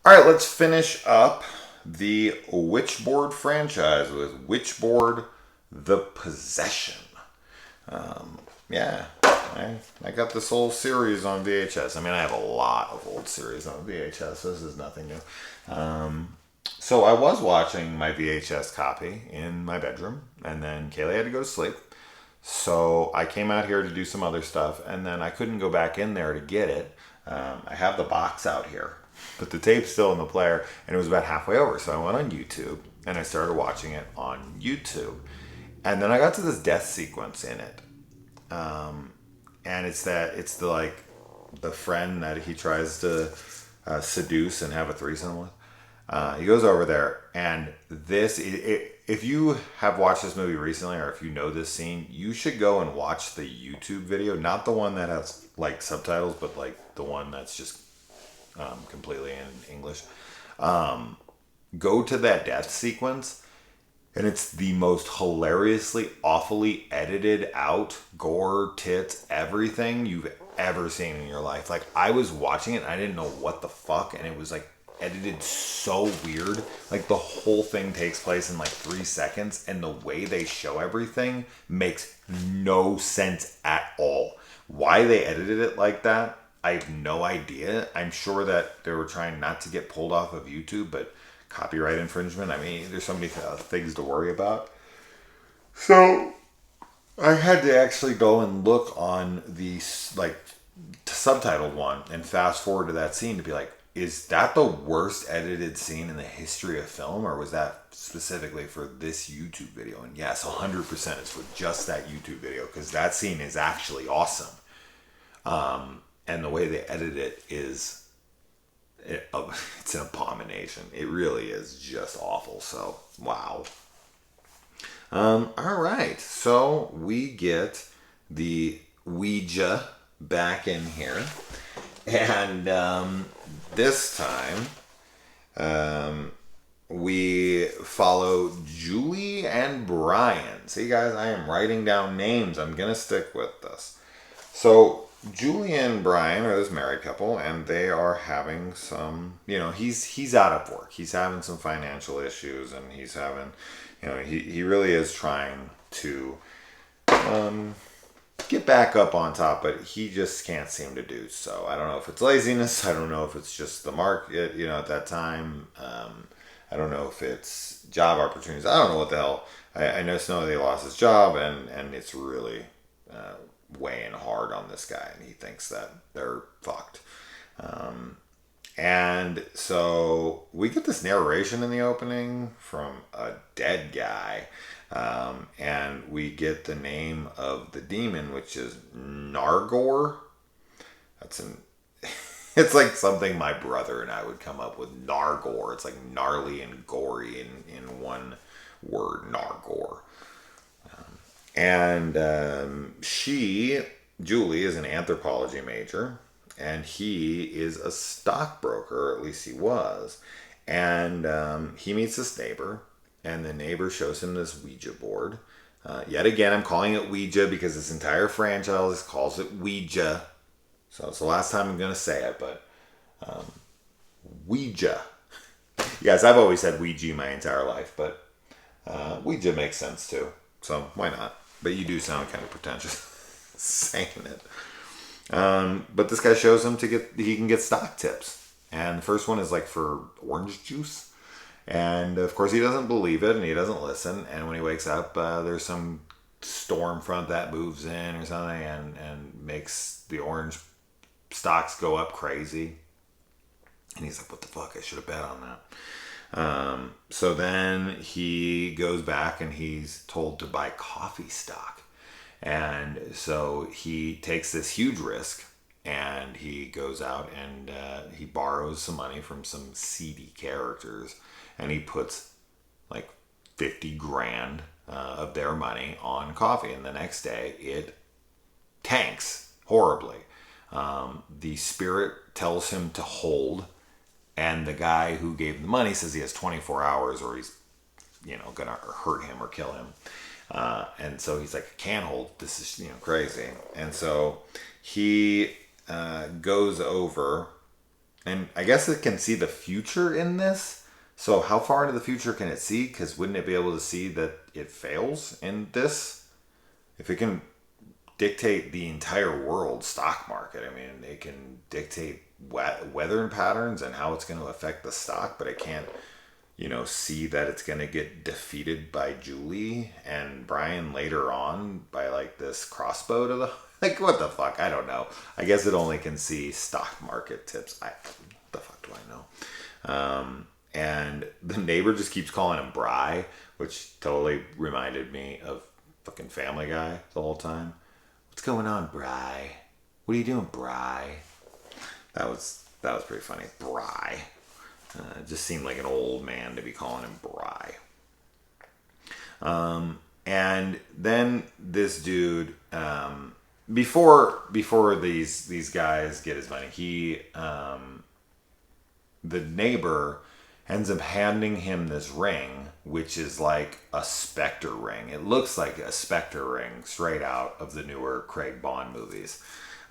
All right, let's finish up the Witchboard franchise with Witchboard The Possession. Yeah, I got this whole series on VHS. I mean, I have a lot of old series on VHS. This is nothing new. So I was watching my VHS copy in my bedroom, and then Kaylee had to go to sleep. So I came out here to do some other stuff, and then I couldn't go back in there to get it. I have the box out here, but the tape's still in the player, and it was about halfway over. So I went on YouTube, and I started watching it on YouTube. And then I got to this death sequence in it. And it's the friend that he tries to seduce and have a threesome with. He goes over there, and if you have watched this movie recently, or if you know this scene, you should go and watch the YouTube video, not the one that has like subtitles, but like the one that's just completely in English. Go to that death sequence, and it's the most hilariously, awfully edited out, gore, tits, everything you've ever seen in your life. Like, I was watching it, and I didn't know what the fuck, and it was like edited so weird. Like, the whole thing takes place in like 3 seconds, and the way they show everything makes no sense at all. Why they edited it like that, I have no idea. I'm sure that they were trying not to get pulled off of YouTube, but copyright infringement, I mean, there's so many things to worry about. So I had to actually go and look on the like subtitled one and fast forward to that scene to be like, is that the worst edited scene in the history of film, or was that specifically for this YouTube video? And yes, 100% is for just that YouTube video, because that scene is actually awesome. And the way they edit it is, it's an abomination. It really is just awful. So, wow. All right. So we get the Ouija back in here. And this time, we follow Julie and Brian. See, guys, I am writing down names. I'm going to stick with this. So Julie and Brian are this married couple, and they are having some, he's out of work. He's having some financial issues, and he's having, he really is trying to get back up on top, but he just can't seem to do so. I don't know if it's laziness. I don't know if it's just the market, at that time. I don't know if it's job opportunities. I don't know what the hell. I just know they lost his job, and it's really weighing hard on this guy, and he thinks that they're fucked. And so we get this narration in the opening from a dead guy, and we get the name of the demon, which is Nargor. It's like something my brother and I would come up with. Nargor. It's like gnarly and gory in one word, Nargor. And Julie, is an anthropology major, and he is a stockbroker, or at least he was. And he meets this neighbor, and the neighbor shows him this Ouija board. Yet again, I'm calling it Ouija because this entire franchise calls it Ouija. So it's the last time I'm going to say it, but Ouija. Yes, I've always said Ouija my entire life, but Ouija makes sense too. So why not? But you do sound kind of pretentious saying it. But this guy shows him he can get stock tips. And the first one is like for orange juice. And of course he doesn't believe it, and he doesn't listen. And when he wakes up, there's some storm front that moves in or something and makes the orange stocks go up crazy. And he's like, what the fuck? I should have bet on that. So then he goes back, and he's told to buy coffee stock. And so he takes this huge risk, and he goes out and he borrows some money from some seedy characters, and he puts like 50 grand of their money on coffee. And the next day it tanks horribly. The spirit tells him to hold, and the guy who gave the money says he has 24 hours or he's, going to hurt him or kill him. And so he's like, I can't hold. This is, crazy. And so he goes over And I guess it can see the future in this. So how far into the future can it see? Because wouldn't it be able to see that it fails in this? If it can dictate the entire world stock market, I mean, it can dictate weather patterns and how it's going to affect the stock, but it can't, see that it's going to get defeated by Julie and Brian later on by like this crossbow to the like, what the fuck? I don't know. I guess it only can see stock market tips. The fuck do I know? And the neighbor just keeps calling him Bry, which totally reminded me of fucking Family Guy the whole time. What's going on, Bry? What are you doing, Bry? That was pretty funny. Bry. Just seemed like an old man to be calling him Bry. And then this dude, before these guys get his money, the neighbor ends up handing him this ring, which is like a Spectre ring. It looks like a Spectre ring straight out of the newer Craig Bond movies.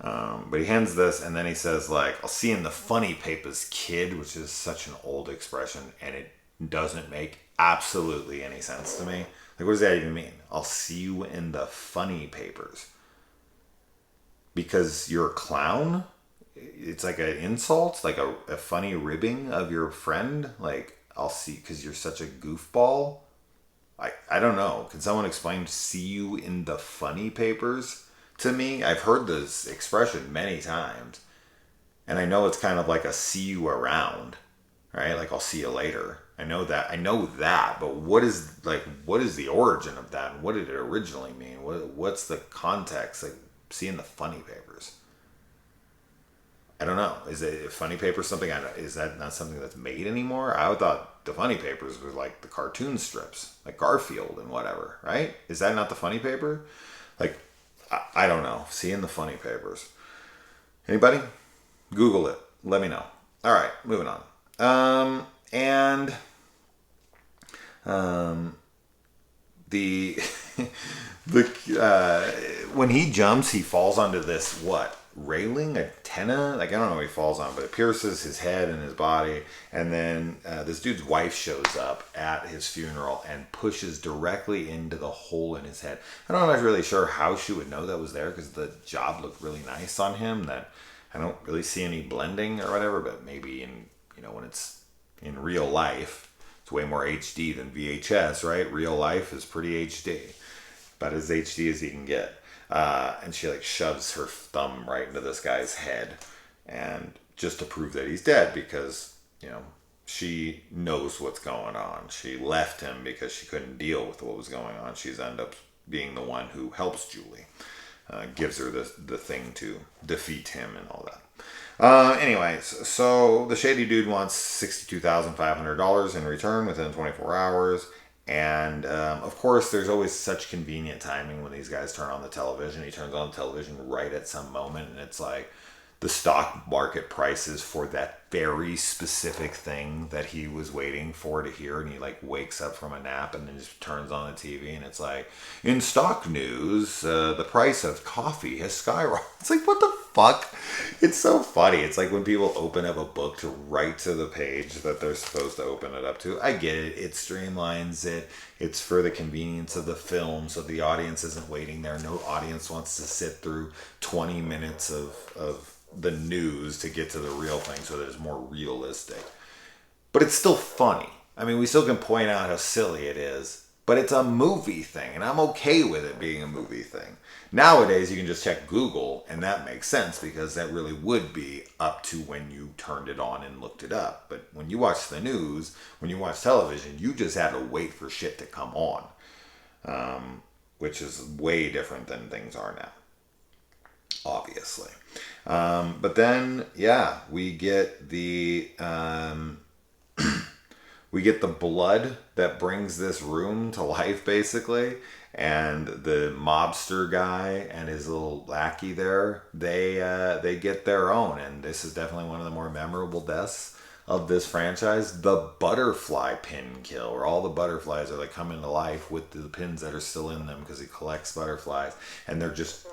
But he hands this, and then he says, like, I'll see you in the funny papers, kid, which is such an old expression, and it doesn't make absolutely any sense to me. Like, what does that even mean? I'll see you in the funny papers. Because you're a clown? It's like an insult, like a funny ribbing of your friend. Like, I'll see, because you're such a goofball. I don't know. Can someone explain see you in the funny papers to me? I've heard this expression many times. And I know it's kind of like a see you around, right? Like, I'll see you later. I know that, but what is the origin of that? And what did it originally mean? What's the context? Like, seeing the funny papers. I don't know. Is it funny paper something? Is that not something that's made anymore? I thought the funny papers were like the cartoon strips, like Garfield and whatever, right? Is that not the funny paper? Like, I don't know. Seeing the funny papers. Anybody? Google it. Let me know. All right, moving on. The when he jumps, he falls onto this railing, antenna, like I don't know what he falls on, but it pierces his head and his body, and then this dude's wife shows up at his funeral and pushes directly into the hole in his head. I'm not really sure how she would know that was there, because the job looked really nice on him, that I don't really see any blending or whatever, but maybe when it's in real life, it's way more HD than VHS, right? Real life is pretty HD, about as HD as you can get. And she shoves her thumb right into this guy's head, and just to prove that he's dead, because she knows what's going on. She left him because she couldn't deal with what was going on. She's ended up being the one who helps Julie, gives her the thing to defeat him and all that. Anyways, so the shady dude wants $62,500 in return within 24 hours. And of course, there's always such convenient timing when these guys turn on the television. He turns on the television right at some moment, and it's like the stock market prices for that very specific thing that he was waiting for to hear. And he wakes up from a nap and then just turns on the TV, and it's like, in stock news, the price of coffee has skyrocketed. It's like, what the fuck? It's so funny. It's like when people open up a book to write to the page that they're supposed to open it up to. I get it. It streamlines it. It's for the convenience of the film, so the audience isn't waiting there. No audience wants to sit through 20 minutes of the news to get to the real thing, so that it's more realistic. But it's still funny. I mean, we still can point out how silly it is, but it's a movie thing, and I'm okay with it being a movie thing. Nowadays, you can just check Google, and that makes sense, because that really would be up to when you turned it on and looked it up. But when you watch the news, when you watch television, you just had to wait for shit to come on, which is way different than things are now, obviously. But then, yeah, we get the blood that brings this room to life, basically. And the mobster guy and his little lackey there, they get their own. And this is definitely one of the more memorable deaths of this franchise. The butterfly pin kill, where all the butterflies are coming to life with the pins that are still in them, because he collects butterflies, and they're just,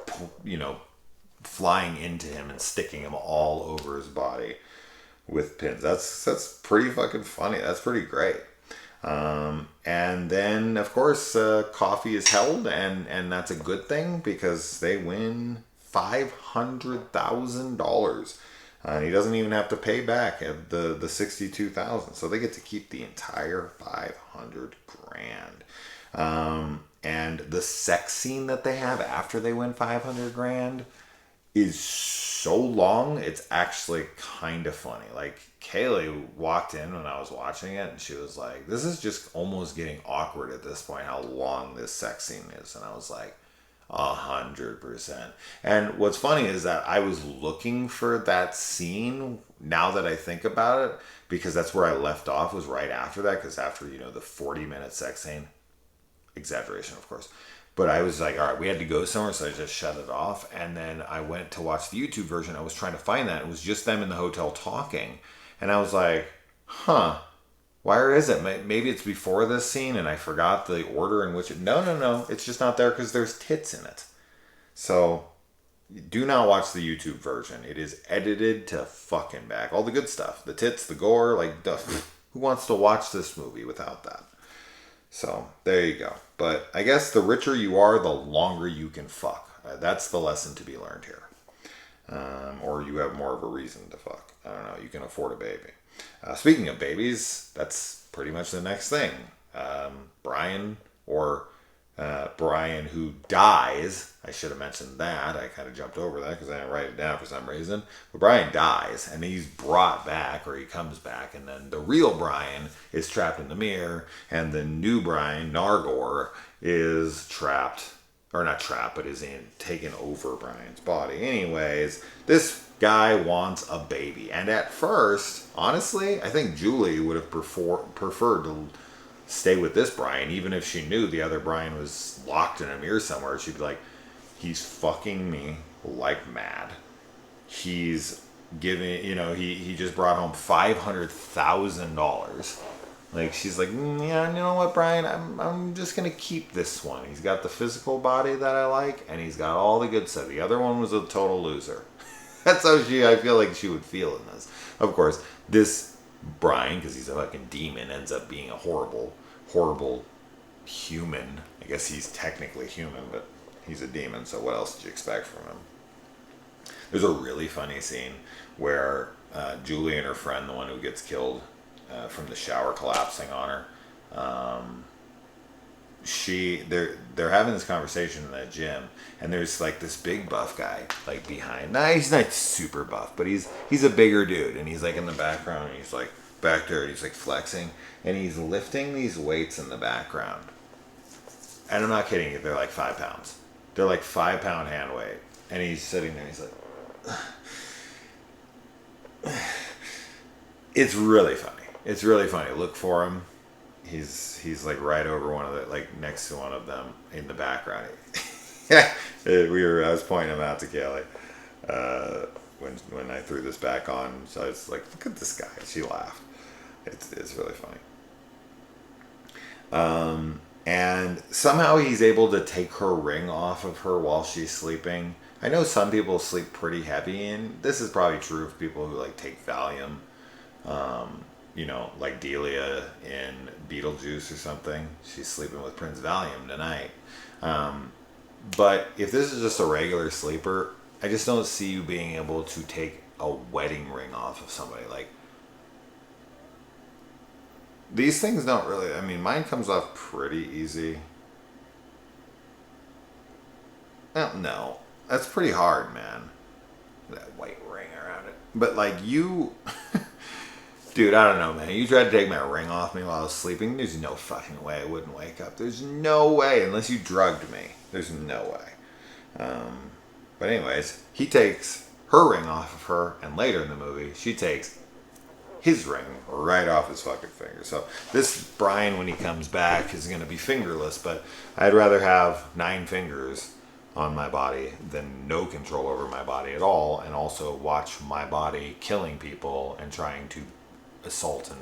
flying into him and sticking him all over his body. with pins. That's pretty fucking funny. That's pretty great. And then of course coffee is held, and that's a good thing because they win $500,000. And he doesn't even have to pay back at the 62,000, so they get to keep the entire 500 grand. And the sex scene that they have after they win 500 grand is so long, it's actually kind of funny. Like, Kaylee walked in when I was watching it, and she was like, this is just almost getting awkward at this point, how long this sex scene is. And I was like, 100%. And what's funny is that I was looking for that scene now that I think about it, because that's where I left off, was right after that, because after, the 40-minute sex scene, exaggeration of course, but I was like, all right, we had to go somewhere, so I just shut it off. And then I went to watch the YouTube version. I was trying to find that. It was just them in the hotel talking. And I was like, huh, where is it? Maybe it's before this scene and I forgot the order in which it... No. It's just not there because there's tits in it. So do not watch the YouTube version. It is edited to fucking back. All the good stuff. The tits, the gore, like, who wants to watch this movie without that? So there you go. But I guess the richer you are, the longer you can fuck. That's the lesson to be learned here. Or you have more of a reason to fuck. I don't know. You can afford a baby. Speaking of babies, that's pretty much the next thing. Brian who dies. I should have mentioned that. I kind of jumped over that because I didn't write it down for some reason. But Brian dies, and he's brought back, or he comes back, and then the real Brian is trapped in the mirror, and the new Brian, Nargor, is trapped, or not trapped, but is taken over Brian's body. Anyways, this guy wants a baby, and at first, honestly, I think Julie would have preferred to stay with this Brian, even if she knew the other Brian was locked in a mirror somewhere. She'd be like, he's fucking me like mad. He's giving, he just brought home $500,000. Like, she's like, yeah, you know what, Brian, I'm just gonna keep this one. He's got the physical body that I like, and he's got all the good stuff. The other one was a total loser. That's how I feel like she would feel in this. Of course, this Brian, because he's a fucking demon, ends up being a horrible human. I guess he's technically human, but he's a demon, so what else did you expect from him? There's a really funny scene where Julie and her friend, the one who gets killed from the shower collapsing on her, they're having this conversation in that gym, and there's like this big buff guy like behind. Nah, he's not super buff, but he's a bigger dude, and he's like in the background, and he's like back there, and he's like flexing, and he's lifting these weights in the background. And I'm not kidding you, they're like 5 pounds. They're like 5-pound hand weight, and he's sitting there. He's like, it's really funny. It's really funny. Look for him. He's like right over one of the, like next to one of them in the background. I was pointing him out to Kaylee when I threw this back on. So I was like, look at this guy. She laughed. It's really funny. And somehow he's able to take her ring off of her while she's sleeping. I know some people sleep pretty heavy, and this is probably true of people who like take Valium. Like Delia in Beetlejuice or something. She's sleeping with Prince Valium tonight. But if this is just a regular sleeper, I just don't see you being able to take a wedding ring off of somebody. Like, these things don't really... I mean, mine comes off pretty easy. No. That's pretty hard, man. That white ring around it. But, like, you... Dude, I don't know, man. You tried to take my ring off me while I was sleeping. There's no fucking way I wouldn't wake up. There's no way, unless you drugged me. There's no way. But anyways, he takes her ring off of her, and later in the movie, she takes his ring right off his fucking finger. So this Brian, when he comes back, is going to be fingerless, but I'd rather have 9 fingers on my body than no control over my body at all, and also watch my body killing people and trying to assault and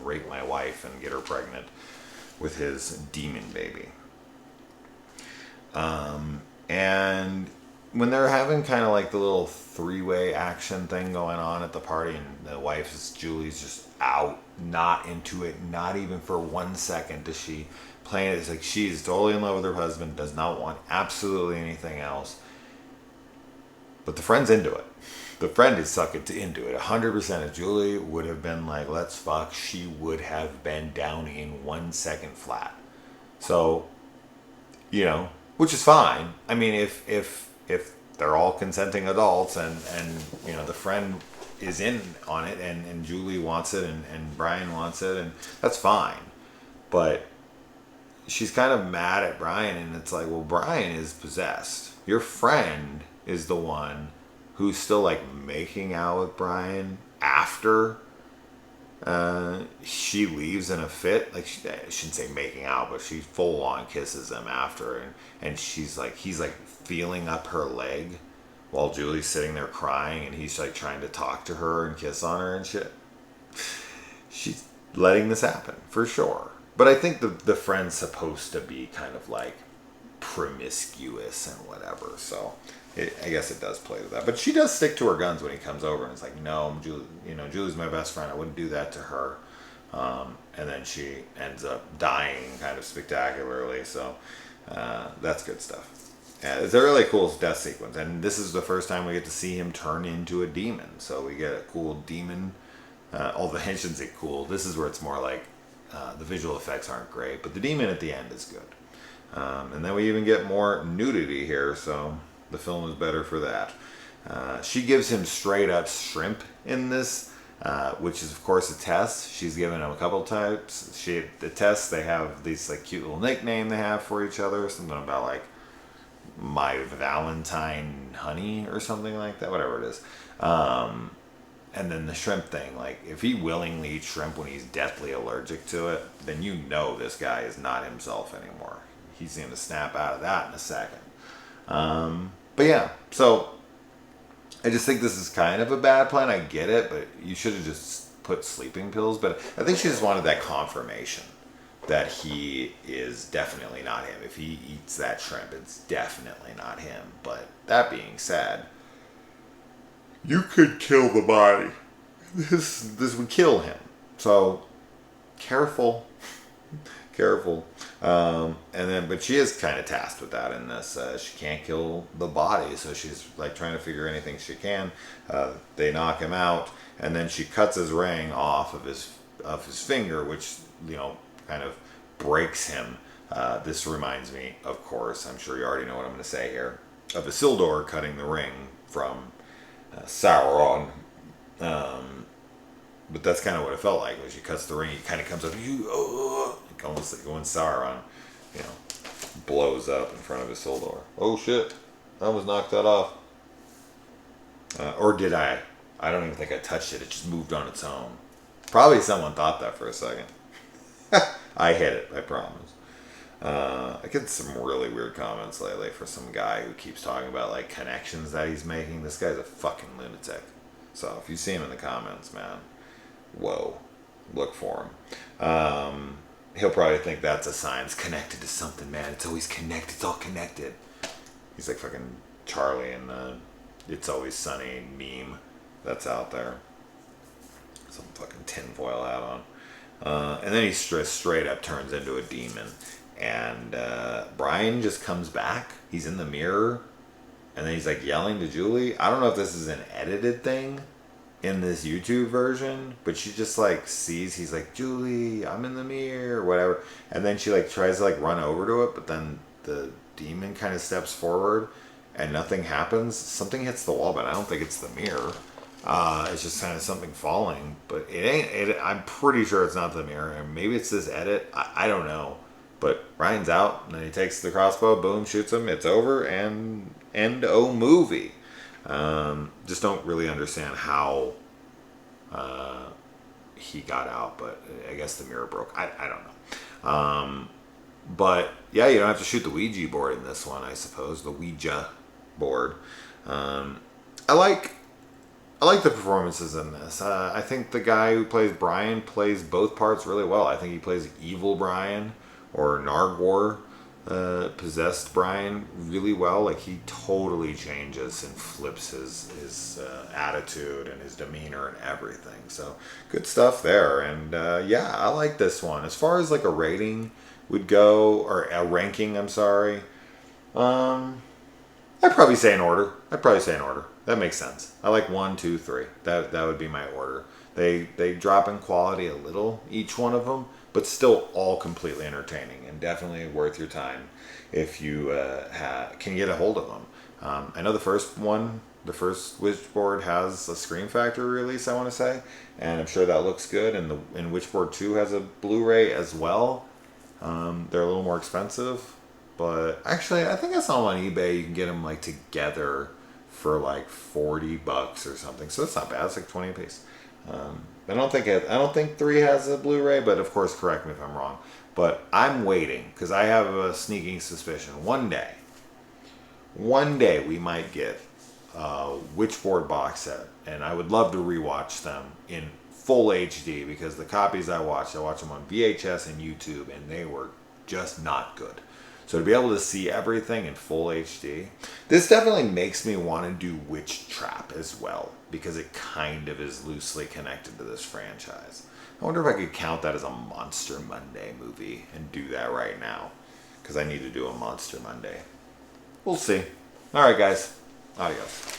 rape my wife and get her pregnant with his demon baby. And when they're having kind of like the little three-way action thing going on at the party, and the wife is Julie's just out, not into it, not even for 1 second does she plan it. It's like she's totally in love with her husband, does not want absolutely anything else. But the friend's into it. The friend is sucking into it 100%. If Julie would have been like, let's fuck, she would have been down in 1 second flat. So, you know, which is fine. I mean, if they're all consenting adults, and you know, the friend is in on it, and Julie wants it, and Brian wants it, and that's fine. But she's kind of mad at Brian, and it's like, well, Brian is possessed. Your friend is the one who's still like making out with Brian after she leaves in a fit. Like, I shouldn't say making out, but she full on kisses him after, and she's like, he's like feeling up her leg while Julie's sitting there crying, and he's like trying to talk to her and kiss on her and shit. She's letting this happen for sure. But I think the friend's supposed to be kind of like promiscuous and whatever, so I guess it does play to that. But she does stick to her guns when he comes over, and it's like, no, Julie, you know, Julie's my best friend. I wouldn't do that to her. And then she ends up dying kind of spectacularly. So that's good stuff. Yeah, it's a really cool death sequence, and this is the first time we get to see him turn into a demon. So we get a cool demon. Although I shouldn't say cool. This is where it's more like the visual effects aren't great, but the demon at the end is good. And then we even get more nudity here, so the film is better for that. She gives him straight up shrimp in this, which is of course a test. She's given him a couple types. The tests, they have these like cute little nickname they have for each other. Something about like my Valentine honey or something like that, whatever it is. And then the shrimp thing, like if he willingly eats shrimp when he's deathly allergic to it, then you know this guy is not himself anymore. He's going to snap out of that in a second. But yeah, so I just think this is kind of a bad plan. I get it, but you should have just put sleeping pills. But I think she just wanted that confirmation that he is definitely not him. If he eats that shrimp, it's definitely not him. But that being said, you could kill the body. This would kill him. So careful. But she is kind of tasked with that in this. She can't kill the body, so she's like trying to figure anything she can. They knock him out, and then she cuts his ring off of his finger, which, you know, kind of breaks him. This reminds me, of course, I'm sure you already know what I'm going to say here, of Isildur cutting the ring from Sauron. But that's kind of what it felt like when she cuts the ring. He kind of comes up, almost like when Sauron, you know, blows up in front of Isildur. Oh shit! I almost knocked that off. Or did I? I don't even think I touched it. It just moved on its own. Probably someone thought that for a second. I hit it. I promise. I get some really weird comments lately for some guy who keeps talking about like connections that he's making. This guy's a fucking lunatic. So if you see him in the comments, man, whoa, look for him. He'll probably think that's a sign. It's connected to something, man. It's always connected. It's all connected. He's like fucking Charlie in the It's Always Sunny meme that's out there. Some fucking tinfoil hat on. And then he straight up turns into a demon. And Brian just comes back. He's in the mirror. And then he's like yelling to Julie. I don't know if this is an edited thing in this YouTube version, but she just like sees, he's like, Julie, I'm in the mirror, or whatever. And then she like tries to like run over to it, but then the demon kind of steps forward and nothing happens. Something hits the wall, but I don't think it's the mirror. It's just kind of something falling, but it ain't. I'm pretty sure it's not the mirror, and maybe it's this edit. I don't know. But Ryan's out, and then he takes the crossbow, boom, shoots him. It's over, and end o movie. Just don't really understand how he got out, but I guess the mirror broke. I don't know. But yeah, you don't have to shoot the Ouija board in this one, I suppose. The Ouija board. I like the performances in this. I think the guy who plays Brian plays both parts really well. I think he plays evil Brian, or Nargor, possessed Brian really well. Like he totally changes and flips his attitude and his demeanor and everything. So good stuff there. And yeah, I like this one. As far as like a rating would go, or a ranking, I'm sorry. I'd probably say in order. That makes sense. I like 1, 2, 3. That would be my order. They drop in quality a little, each one of them, but still all completely entertaining and definitely worth your time if you can get a hold of them. I know the first Witchboard has a Scream Factory release, I want to say, and I'm sure that looks good. And Witchboard 2 has a Blu-ray as well. They're a little more expensive, but actually, I think I saw them on eBay. You can get them like together for like $40 or something. So that's not bad. It's like 20 a piece. I don't think 3 has a Blu-ray, but of course, correct me if I'm wrong. But I'm waiting because I have a sneaking suspicion one day we might get a Witchboard box set, and I would love to rewatch them in full HD because the copies I watch them on VHS and YouTube, and they were just not good. So to be able to see everything in full HD, this definitely makes me want to do Witch Trap as well because it kind of is loosely connected to this franchise. I wonder if I could count that as a Monster Monday movie and do that right now because I need to do a Monster Monday. We'll see. All right, guys. Adios.